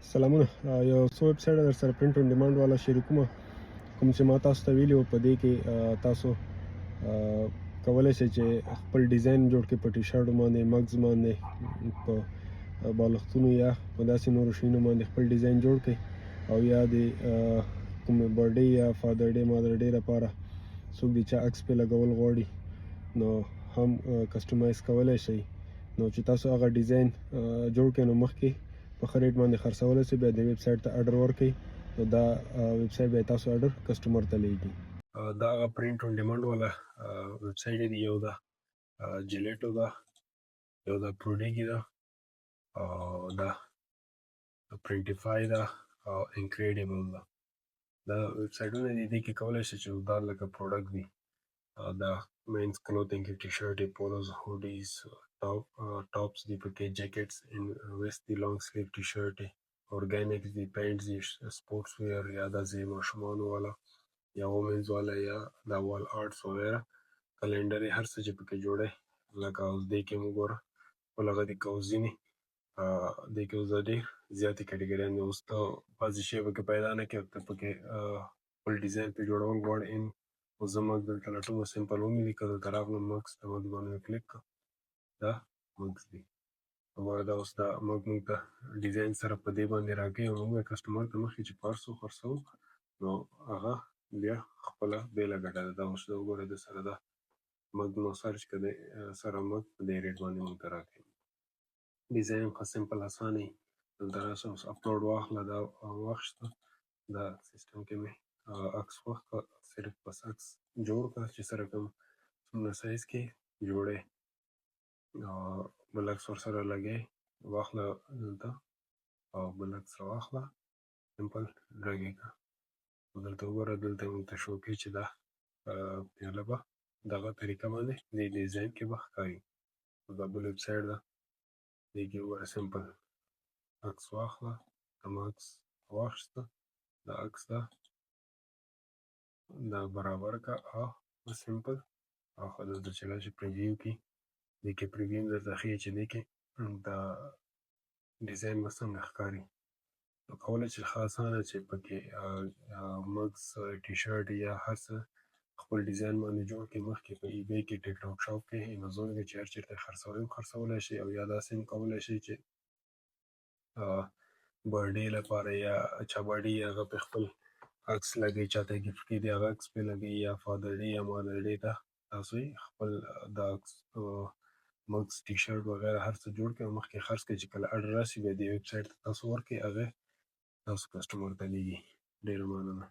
سلامونه. یو څو ویب سایټه در سره پرنټ اون ډیمانډ والا شریکومه، کوم چې ما تاسو ته ویلي وو. په دې کې تاسو کولی شئ چې خپل ډیزاین جوړ کړئ په ټي شرټو باندې، مګز باندې، په بالښتونو یا په داسې نورو شیانو باندې خپل ډیزاین جوړ کړئ، او یا د کوم برډې یا فادر ډې مادر ډې لپاره څوک دی چې عکس پې لګول غواړي نو هم کسټمایز کولی شئ. نو چې تاسو هغه ډیزاین جوړ کړئ نو مخکې په ښه ریټ باندې خرڅولی شئ، بیا د ویب سایټ ته اډر ورکړئ نو دا ویب سایټ بیا تاسو اډر کسټمر ته لیږي. دا هغه پرنټ اون ډیمانډ والا ویب سایټ دی. یو دا جلیټو ده، یو دا پروډیګي ده، او دا پرنټیفای ده، او انکریډیبل ده. دا ویب سایټونه دي، دې کې کولی شئ چې دا لکه پروډکټ دي. دا مینس کلوتینګ کې ټي شرټې، پولوز، هوډیز، ټاپس دي پکې، جیکټس، ویست دي، لانګ سلیو ټي شرټې، اورګانکس دي، پینټس دي، سپورټس ویر یا داسې ماشومانو والا یا وومنز والا یا دا وال آرټس وغیره، کلنډر یې هر څه چې پکې جوړی. لکه اوس دې کې موږ ګوره خپل هغه دي که اوس ځینې دې کې اوس دا ډېر زیاتې کټګریان دي. اوس ته بعضې شی پکې پیدا نه کړې، ته پکې خپل ډیزاین پې جوړول غواړې. اوس زه مګ دلته لټوم، سمپل ومې لیکه، دلته راغلم مګز ته، مګز باندې مې کلیک کړه، دا مګز دي. وګوره دا اوس دا مګ موږ ته ډیزاین سره په دې باندې راکوي، او موږ یې کسټمر ته مخکې چې په هر څو خرڅوو نو هغه بیا خپله بېله ګټه ده. دا اوس وګوره د سره دا مګ نو سرچ کړه، دی سره مګ په دې ریټ باندې موږ ته راکوي. ډیزاین ښه سمپل اسانه وي. دلته راشه اوس اپلوډ واخله، دا واخیسته، دا سیسټم کې مې عکس واخله، صرف بس عکس جوړ کړه چې سره کوم څومره سایز کې جوړی، بل عکس ورسره لګوي، واخله دلته او بل عکس راواخله، سمپل ډرګ یې کړه. دلته وګوره، دلته موږ ته شو کوي چې دا پیاله به دغه طریقه باندې دې ډیزاین کې به ښکاري. دا بل ویب سایټ ده، دې کې وګوره سمپل عکس واخله، کوم عکس واخیسته، دا عکس ده، دا برابر کړه، او سمپل اخوا دلته چې راشي پریویو کې، دې کې پریویو هم درته ښیي چې دې کې دا ډیزاین به څنګه ښکاري. نو کولی شئ ښه اسانه چې پکې مګز، ټي شرټ یا هر څه خپل ډیزاین باندې جوړ کړئ. مخکې په ای بی کې، ټیک ټاک شاپ کې، امازون کې، چې هر چېرته یې خرڅوئ خرڅولی شئ، او یا داسې هم کولی شئ چې برډې لپاره یا چا برډې هغه پې خپل عکس لګوي، چاته یې ګفټ کړي دي هغه عکس پې لګوي، یا فادر ډې یا مادر ډې ته تاسو یې خپل دا عکس مګز، ټي شرټ وغیره هر څه جوړ کړئ، او مخکې خرڅ کړئ، چې کله اډر راشي بیا دې ویب سایټ ته تاسو ورکړئ، هغه تاسو کسټمر ته لیږي. ډېره مننه.